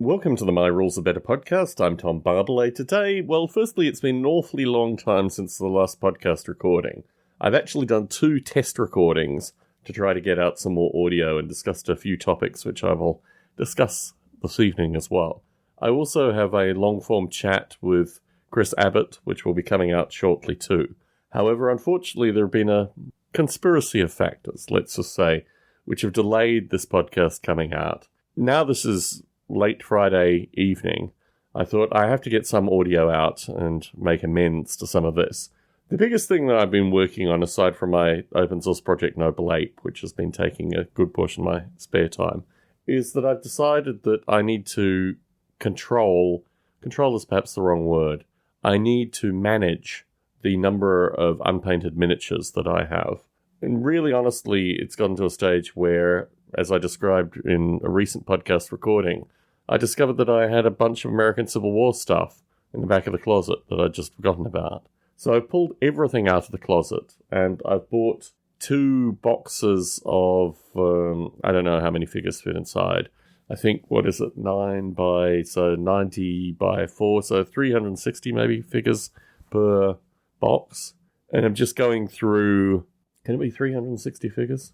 Welcome to the My Rules Are Better podcast. I'm Tom Barbalet. Today, well, firstly, it's been an awfully long time since the last podcast recording. I've actually done 2 test recordings to try to get out some more audio and discussed a few topics which I will discuss this evening as well. I also have a long-form chat with Chris Abbott, which will be coming out shortly too. However, unfortunately, there have been a conspiracy of factors, let's just say, which have delayed this podcast coming out. Now this is late Friday evening. I thought I have to get some audio out and make amends to some of this. The biggest thing that I've been working on, aside from my open source project Noble Ape, which has been taking a good portion of my spare time, is that I've decided that I need to control is perhaps the wrong word. I need to manage the number of unpainted miniatures that I have. And really, honestly, it's gotten to a stage where, as I described in a recent podcast recording, I discovered that I had a bunch of American Civil War stuff in the back of the closet that I'd just forgotten about. So I pulled everything out of the closet, and I've bought 2 boxes of, I don't know how many figures fit inside. I think, 90 by 4, so 360 maybe figures per box. And I'm just going through, can it be 360 figures?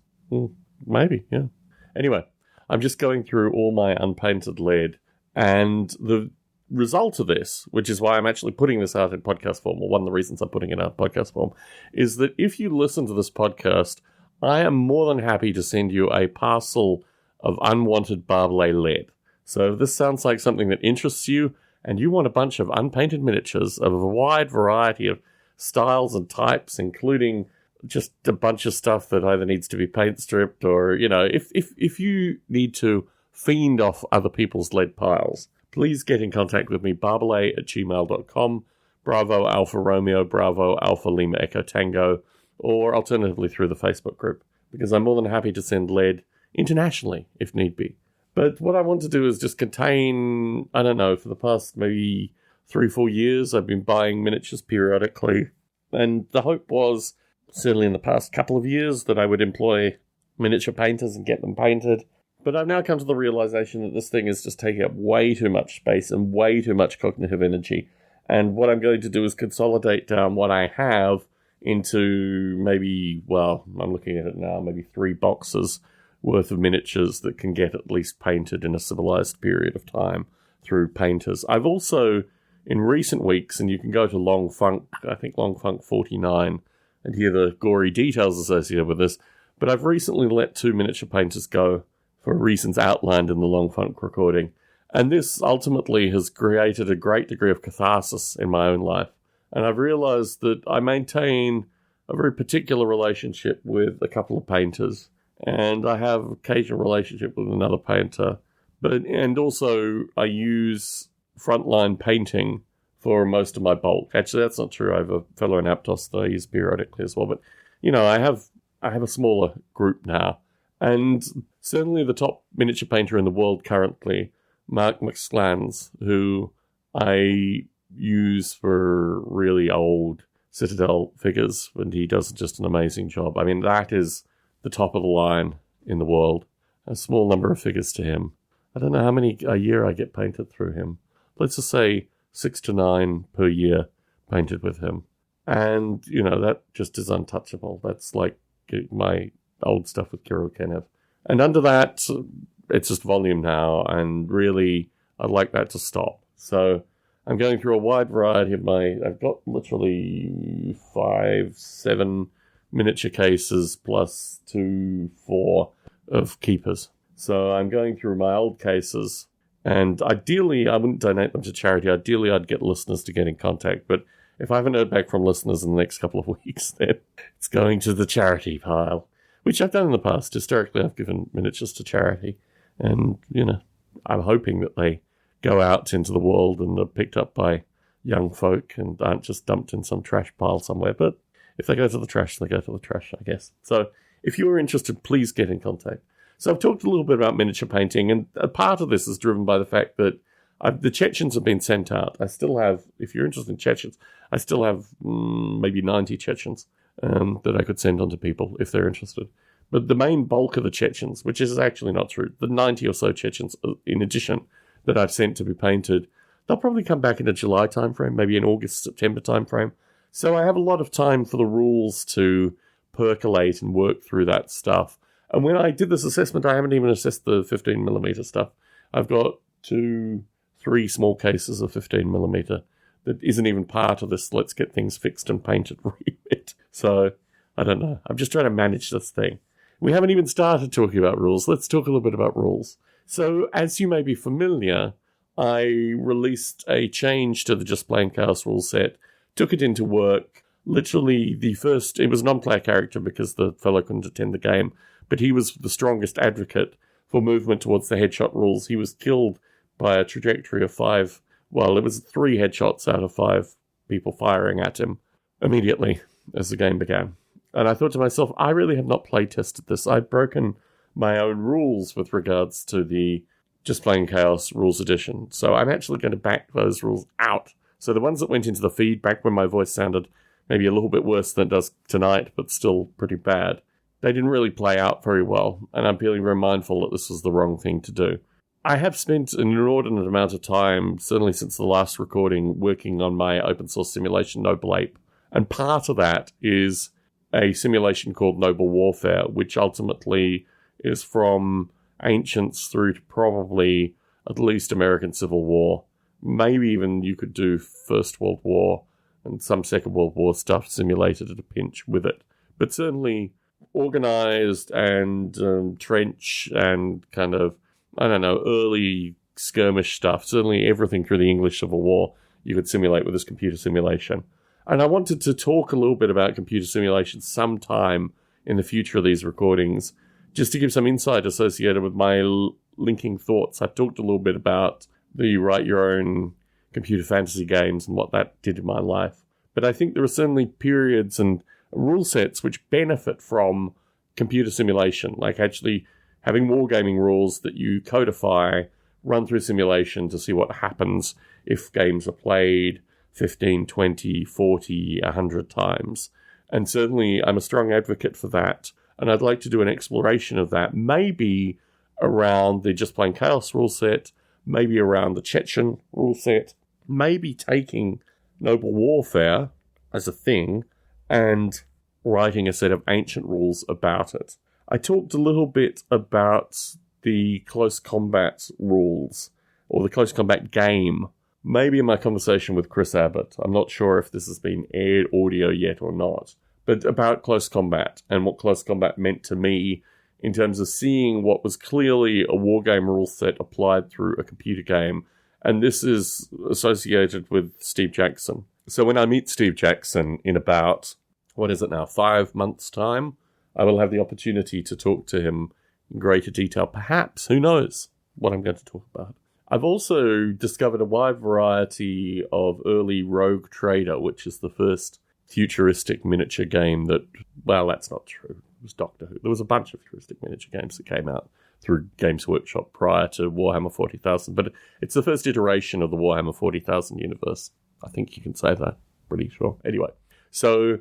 Maybe, yeah. Anyway, I'm just going through all my unpainted lead, and the result of this, which is why I'm actually putting this out in podcast form, or one of the reasons I'm putting it out in podcast form, is that if you listen to this podcast, I am more than happy to send you a parcel of unwanted Barbalet lead. So if this sounds like something that interests you, and you want a bunch of unpainted miniatures of a wide variety of styles and types, including just a bunch of stuff that either needs to be paint stripped or, if you need to fiend off other people's lead piles, please get in contact with me, barbalet@gmail.com, Bravo Alpha Romeo, Bravo Alpha Lima Echo Tango, or alternatively through the Facebook group, because I'm more than happy to send lead internationally if need be. But what I want to do is just contain, I don't know, for the past maybe 3-4 years, I've been buying miniatures periodically, and the hope was, certainly in the past couple of years, that I would employ miniature painters and get them painted. But I've now come to the realization that this thing is just taking up way too much space and way too much cognitive energy. And what I'm going to do is consolidate down what I have into maybe, I'm looking at it now, maybe 3 boxes worth of miniatures that can get at least painted in a civilized period of time through painters. I've also, in recent weeks, and you can go to Long Funk, I think Long Funk 49, and hear the gory details associated with this, but I've recently let 2 miniature painters go for reasons outlined in the Long Funk recording, and this ultimately has created a great degree of catharsis in my own life, and I've realized that I maintain a very particular relationship with a couple of painters, and I have an occasional relationship with another painter, and also I use frontline painting for most of my bulk. Actually, that's not true. I have a fellow in Aptos that I use periodically as well. But, I have a smaller group now. And certainly the top miniature painter in the world currently, Mark McSclans, who I use for really old Citadel figures, and he does just an amazing job. I mean, that is the top of the line in the world. A small number of figures to him. I don't know how many a year I get painted through him. Let's just say 6 to 9 per year painted with him. And, that just is untouchable. That's like my old stuff with Kirill Kenev. And under that, it's just volume now, and really, I'd like that to stop. So I'm going through a wide variety of I've got literally 5-7 miniature cases plus 2-4 of keepers. So I'm going through my old cases, and ideally, I wouldn't donate them to charity. Ideally, I'd get listeners to get in contact. But if I haven't heard back from listeners in the next couple of weeks, then it's going to the charity pile, which I've done in the past. Historically, I've given miniatures to charity. And, I'm hoping that they go out into the world and are picked up by young folk and aren't just dumped in some trash pile somewhere. But if they go to the trash, they go to the trash, I guess. So if you're interested, please get in contact. So I've talked a little bit about miniature painting, and a part of this is driven by the fact that the Chechens have been sent out. I still have, if you're interested in Chechens, I still have maybe 90 Chechens that I could send on to people if they're interested. But the main bulk of the Chechens, which is actually not true, the 90 or so Chechens, in addition that I've sent to be painted. They'll probably come back in a July timeframe, maybe an August, September timeframe. So I have a lot of time for the rules to percolate and work through that stuff. And when I did this assessment, I haven't even assessed the 15mm stuff. I've got 3 small cases of 15mm that isn't even part of this let's get things fixed and painted remit. So, I don't know. I'm just trying to manage this thing. We haven't even started talking about rules. Let's talk a little bit about rules. So, as you may be familiar, I released a change to the Just Plain Chaos rule set, took it into work. Literally, it was a non-player character because the fellow couldn't attend the game, but he was the strongest advocate for movement towards the headshot rules. He was killed by a trajectory of 5, well, it was 3 headshots out of 5 people firing at him immediately as the game began. And I thought to myself, I really have not play tested this. I've broken my own rules with regards to the Just Plain Chaos Rules Edition. So I'm actually going to back those rules out. So the ones that went into the feed back when my voice sounded maybe a little bit worse than it does tonight, but still pretty bad, they didn't really play out very well. And I'm feeling very mindful that this was the wrong thing to do. I have spent an inordinate amount of time, certainly since the last recording, working on my open source simulation Noble Ape. And part of that is a simulation called Noble Warfare, which ultimately is from Ancients through to probably at least American Civil War. Maybe even you could do First World War and some Second World War stuff simulated at a pinch with it. But certainly organized and trench and kind of, early skirmish stuff. Certainly everything through the English Civil War you could simulate with this computer simulation. And I wanted to talk a little bit about computer simulation sometime in the future of these recordings, just to give some insight associated with my linking thoughts. I've talked a little bit about the write your own computer fantasy games and what that did in my life. But I think there are certainly periods and rule sets which benefit from computer simulation, like actually having wargaming rules that you codify, run through simulation to see what happens if games are played 15, 20, 40, 100 times. And certainly I'm a strong advocate for that. And I'd like to do an exploration of that, maybe around the Just Plain Chaos rule set, maybe around the Chechen rule set, maybe taking Noble Warfare as a thing and writing a set of ancient rules about it. I talked a little bit about the close combat rules, or the close combat game, maybe in my conversation with Chris Abbott. I'm not sure if this has been aired audio yet or not, but about close combat and what close combat meant to me in terms of seeing what was clearly a wargame rule set applied through a computer game. And this is associated with Steve Jackson. So when I meet Steve Jackson in about, 5 months' time, I will have the opportunity to talk to him in greater detail. Perhaps, who knows what I'm going to talk about. I've also discovered a wide variety of early Rogue Trader, which is the first futuristic miniature game that, well, that's not true. It was Doctor Who. There was a bunch of futuristic miniature games that came out through Games Workshop prior to Warhammer 40,000, but it's the first iteration of the Warhammer 40,000 universe. I think you can say that, pretty sure. Anyway, so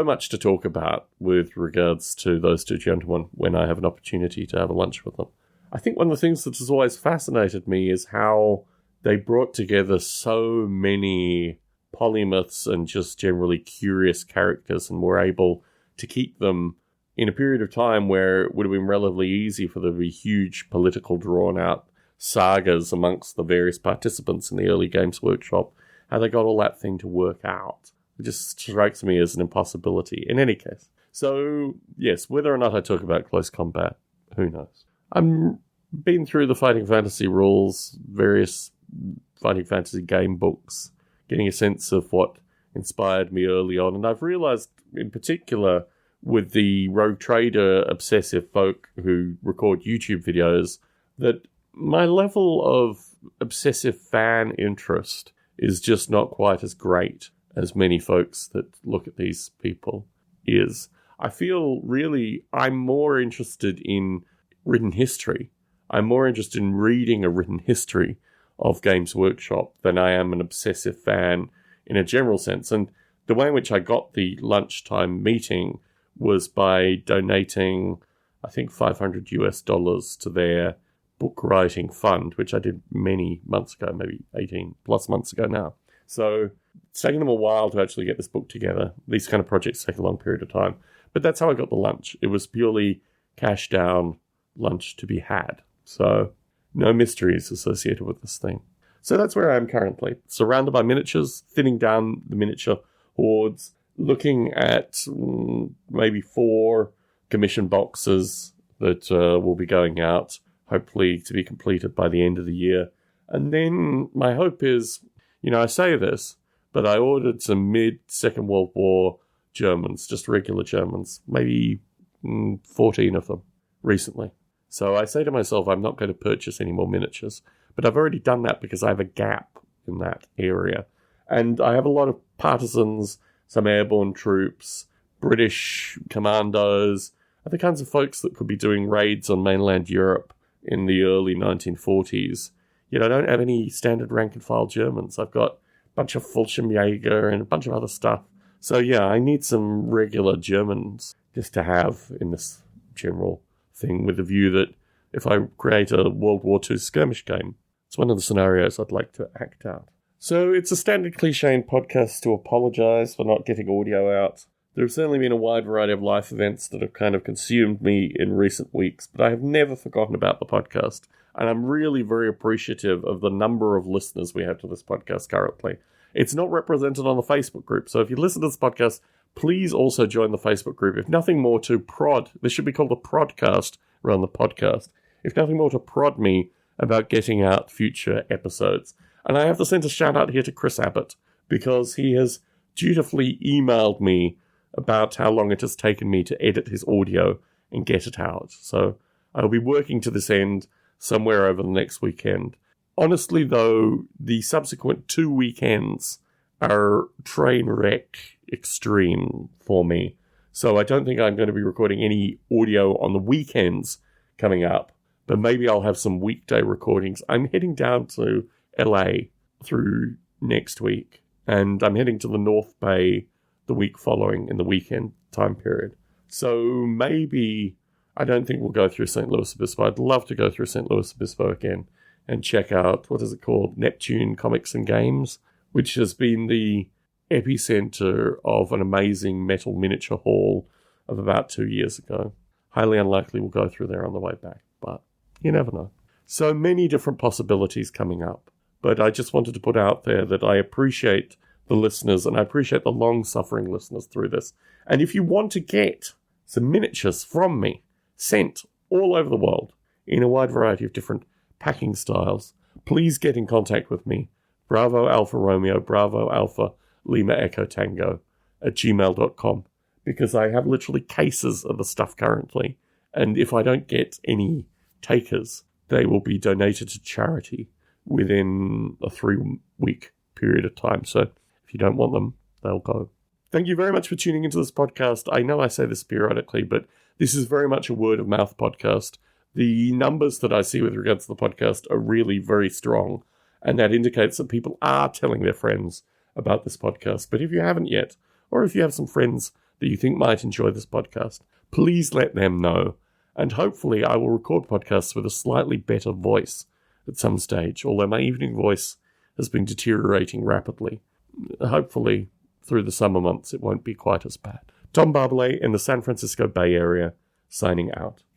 much to talk about with regards to those two gentlemen when I have an opportunity to have a lunch with them. I think one of the things that has always fascinated me is how they brought together so many polymaths and just generally curious characters and were able to keep them in a period of time where it would have been relatively easy for there to be huge political drawn-out sagas amongst the various participants in the early Games Workshop, how they got all that thing to work out. It just strikes me as an impossibility in any case. So, yes, whether or not I talk about close combat, who knows? I'm been through the Fighting Fantasy rules, various Fighting Fantasy game books, getting a sense of what inspired me early on, and I've realized in particular with the Rogue Trader obsessive folk who record YouTube videos that my level of obsessive fan interest is just not quite as great as many folks that look at these people is. I feel really I'm more interested in written history. I'm more interested in reading a written history of Games Workshop than I am an obsessive fan in a general sense. And the way in which I got the lunchtime meeting was by donating, I think, $500 to their book writing fund, which I did many months ago, maybe 18 plus months ago now. So it's taken them a while to actually get this book together. These kind of projects take a long period of time. But that's how I got the lunch. It was purely cash down lunch to be had. So no mysteries associated with this thing. So that's where I am currently. Surrounded by miniatures, thinning down the miniature hordes, looking at maybe 4 commission boxes that will be going out, hopefully to be completed by the end of the year. And then my hope is, I say this, but I ordered some mid-Second World War Germans, just regular Germans, maybe 14 of them recently. So I say to myself, I'm not going to purchase any more miniatures, but I've already done that because I have a gap in that area. And I have a lot of partisans, some airborne troops, British commandos, the kinds of folks that could be doing raids on mainland Europe in the early 1940s. I don't have any standard rank and file Germans. I've got a bunch of Fallschirmjäger and a bunch of other stuff. So yeah, I need some regular Germans just to have in this general thing, with the view that if I create a World War II skirmish game, it's one of the scenarios I'd like to act out. So it's a standard cliche in podcasts to apologise for not getting audio out. There have certainly been a wide variety of life events that have kind of consumed me in recent weeks, but I have never forgotten about the podcast. And I'm really very appreciative of the number of listeners we have to this podcast currently. It's not represented on the Facebook group, so if you listen to this podcast, please also join the Facebook group. If nothing more to prod, this should be called a prodcast rather than the podcast. If nothing more to prod me about getting out future episodes. And I have to send a shout out here to Chris Abbott, because he has dutifully emailed me about how long it has taken me to edit his audio and get it out. So I'll be working to this end somewhere over the next weekend. Honestly, though, the subsequent 2 weekends are train wreck extreme for me. So I don't think I'm going to be recording any audio on the weekends coming up, but maybe I'll have some weekday recordings. I'm heading down to LA through next week, and I'm heading to the North Bay the week following in the weekend time period. So maybe, I don't think we'll go through St. Louis Obispo. I'd love to go through St. Louis Obispo again and check out, what is it called? Neptune Comics and Games, which has been the epicenter of an amazing metal miniature haul of about 2 years ago. Highly unlikely we'll go through there on the way back, but you never know. So many different possibilities coming up. But I just wanted to put out there that I appreciate the listeners, and I appreciate the long-suffering listeners through this. And if you want to get some miniatures from me sent all over the world in a wide variety of different packing styles, please get in contact with me. Bravo Alpha Romeo, Bravo Alpha Lima Echo Tango @gmail.com, because I have literally cases of the stuff currently. And if I don't get any takers, they will be donated to charity within a 3-week period of time. So if you don't want them, they'll go. Thank you very much for tuning into this podcast. I know I say this periodically, but this is very much a word of mouth podcast. The numbers that I see with regards to the podcast are really very strong, and that indicates that people are telling their friends about this podcast. But if you haven't yet, or if you have some friends that you think might enjoy this podcast, please let them know. And hopefully I will record podcasts with a slightly better voice at some stage, although my evening voice has been deteriorating rapidly. Hopefully, through the summer months, it won't be quite as bad. Tom Barbalet in the San Francisco Bay Area, signing out.